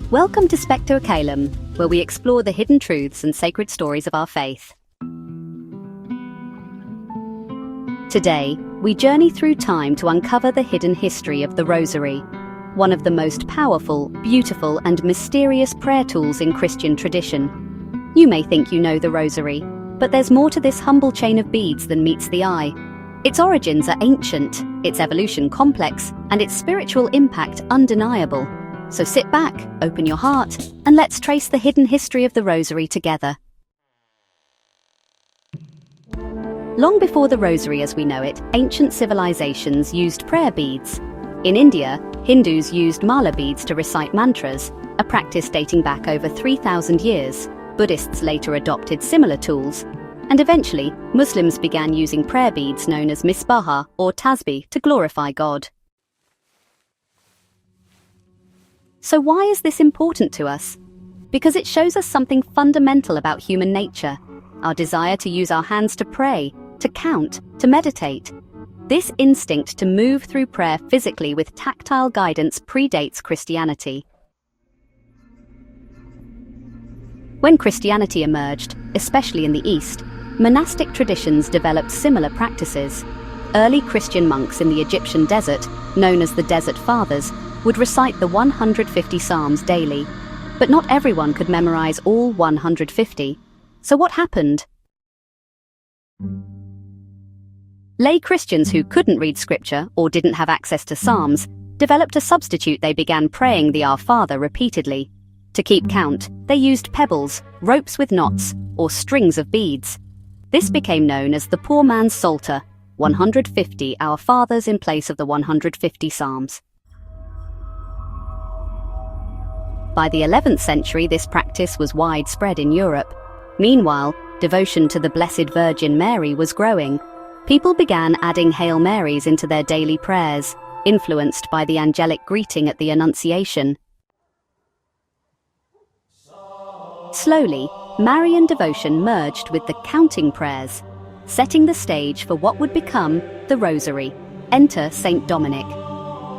Welcome to Spectare Caelem, where we explore the hidden truths and sacred stories of our faith. Today, we journey through time to uncover the hidden history of the Rosary, one of the most powerful, beautiful, and mysterious prayer tools in Christian tradition. You may think you know the Rosary, but there's more to this humble chain of beads than meets the eye. Its origins are ancient, its evolution complex, and its spiritual impact undeniable. So sit back, open your heart, and let's trace the hidden history of the Rosary together. Long before the Rosary as we know it, ancient civilizations used prayer beads. In India, Hindus used mala beads to recite mantras, a practice dating back over 3,000 years. Buddhists later adopted similar tools, and eventually, Muslims began using prayer beads known as misbah or tasbih to glorify God. So why is this important to us? Because it shows us something fundamental about human nature, our desire to use our hands to pray, to count, to meditate. This instinct to move through prayer physically with tactile guidance predates Christianity. When Christianity emerged, especially in the East, monastic traditions developed similar practices. Early Christian monks in the Egyptian desert, known as the Desert Fathers, would recite the 150 psalms daily. But not everyone could memorize all 150. So what happened? Lay Christians who couldn't read scripture or didn't have access to psalms developed a substitute. They began praying the Our Father repeatedly. To keep count, they used pebbles, ropes with knots, or strings of beads. This became known as the poor man's psalter, 150 Our Fathers in place of the 150 psalms. By the 11th century, this practice was widespread in Europe. Meanwhile, devotion to the Blessed Virgin Mary was growing. People began adding Hail Marys into their daily prayers, influenced by the angelic greeting at the Annunciation. Slowly, Marian devotion merged with the counting prayers, setting the stage for what would become the Rosary. Enter Saint Dominic.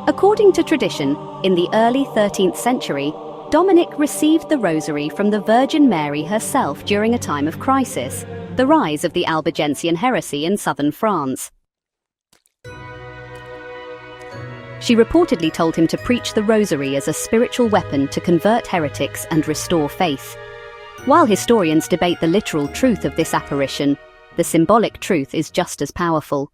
According to tradition, in the early 13th century, Dominic received the Rosary from the Virgin Mary herself during a time of crisis, the rise of the Albigensian heresy in southern France. She reportedly told him to preach the Rosary as a spiritual weapon to convert heretics and restore faith. While historians debate the literal truth of this apparition, the symbolic truth is just as powerful.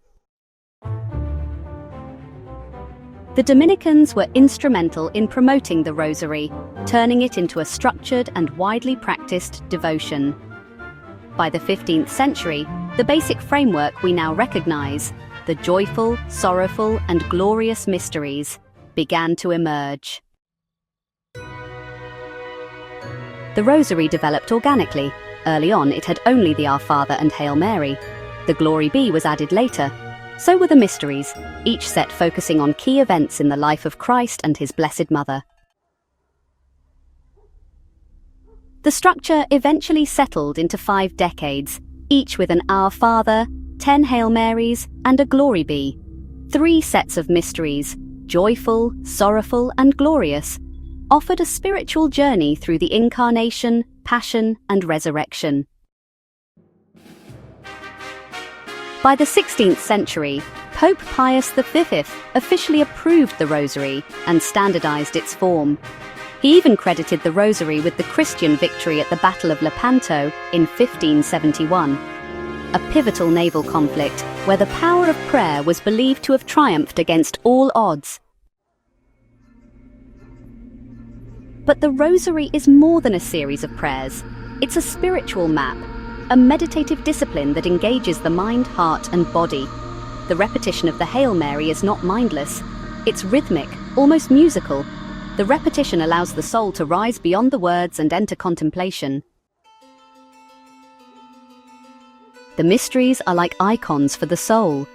The Dominicans were instrumental in promoting the Rosary, turning it into a structured and widely practiced devotion. By the 15th century, the basic framework we now recognize, the joyful, sorrowful, and glorious mysteries, began to emerge. The Rosary developed organically. Early on, it had only the Our Father and Hail Mary. The Glory Be was added later. So were the mysteries, each set focusing on key events in the life of Christ and his Blessed Mother. The structure eventually settled into 5 decades, each with an Our Father, 10 Hail Marys, and a Glory Be. 3 sets of mysteries, joyful, sorrowful, and glorious, offered a spiritual journey through the Incarnation, Passion, and Resurrection. By the 16th century, Pope Pius V officially approved the Rosary and standardized its form. He even credited the Rosary with the Christian victory at the Battle of Lepanto in 1571, a pivotal naval conflict where the power of prayer was believed to have triumphed against all odds. But the Rosary is more than a series of prayers. It's a spiritual map, a meditative discipline that engages the mind, heart, and body. The repetition of the Hail Mary is not mindless. It's rhythmic, almost musical. The repetition allows the soul to rise beyond the words and enter contemplation. The mysteries are like icons for the soul.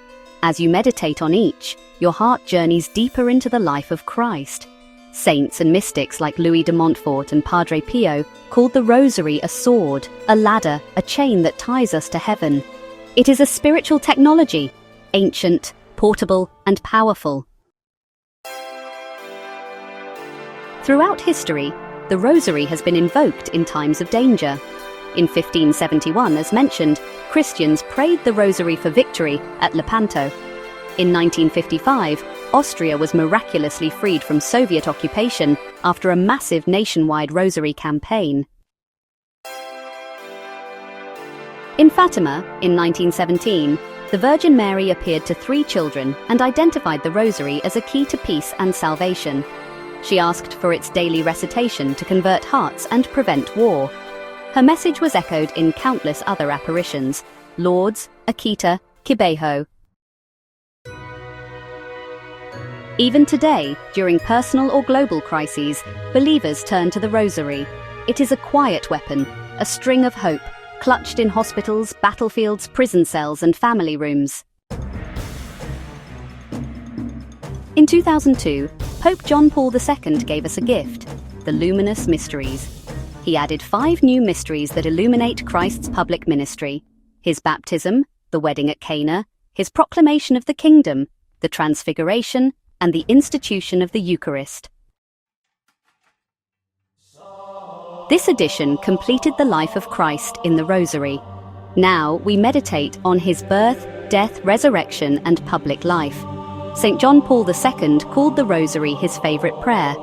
As you meditate on each, your heart journeys deeper into the life of Christ. Saints and mystics like Louis de Montfort and Padre Pio called the Rosary a sword, a ladder, a chain that ties us to heaven. It is a spiritual technology, ancient, portable, and powerful. Throughout history, the Rosary has been invoked in times of danger. In 1571, as mentioned, Christians prayed the Rosary for victory at Lepanto. In 1955, Austria was miraculously freed from Soviet occupation after a massive nationwide Rosary campaign. In Fatima, in 1917, the Virgin Mary appeared to 3 children and identified the Rosary as a key to peace and salvation. She asked for its daily recitation to convert hearts and prevent war. Her message was echoed in countless other apparitions: Lourdes, Akita, Kibeho. Even today, during personal or global crises, believers turn to the Rosary. It is a quiet weapon, a string of hope, clutched in hospitals, battlefields, prison cells, and family rooms. In 2002, Pope John Paul II gave us a gift: the Luminous Mysteries. He added 5 new mysteries that illuminate Christ's public ministry: his baptism, the wedding at Cana, his proclamation of the kingdom, the transfiguration, and the institution of the Eucharist. This edition completed the life of Christ in the Rosary. Now we meditate on his birth, death, resurrection, and public life. St. John Paul II called the Rosary his favorite prayer.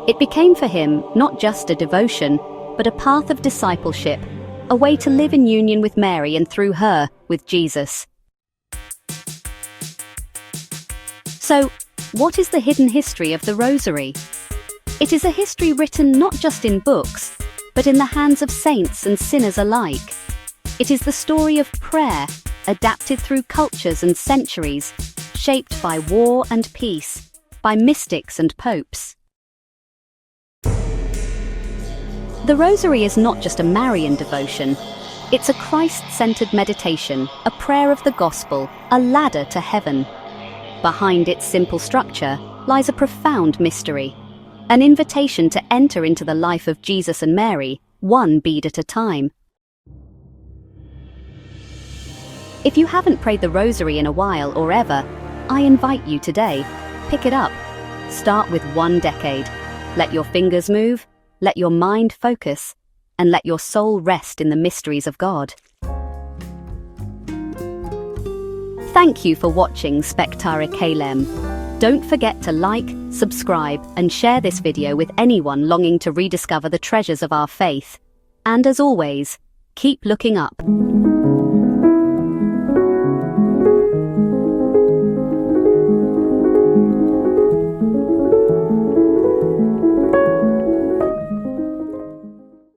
It became for him not just a devotion, but a path of discipleship, a way to live in union with Mary and through her, with Jesus. So, what is the hidden history of the Rosary? It is a history written not just in books, but in the hands of saints and sinners alike. It is the story of prayer, adapted through cultures and centuries, shaped by war and peace, by mystics and popes. The Rosary is not just a Marian devotion. It's a Christ-centered meditation, a prayer of the gospel, a ladder to heaven. Behind its simple structure lies a profound mystery, an invitation to enter into the life of Jesus and Mary, one bead at a time. If you haven't prayed the Rosary in a while or ever, I invite you today. Pick it up. Start with 1 decade. Let your fingers move, let your mind focus, and let your soul rest in the mysteries of God. Thank you for watching Spectare Caelem. Don't forget to like, subscribe, and share this video with anyone longing to rediscover the treasures of our faith. And as always, keep looking up.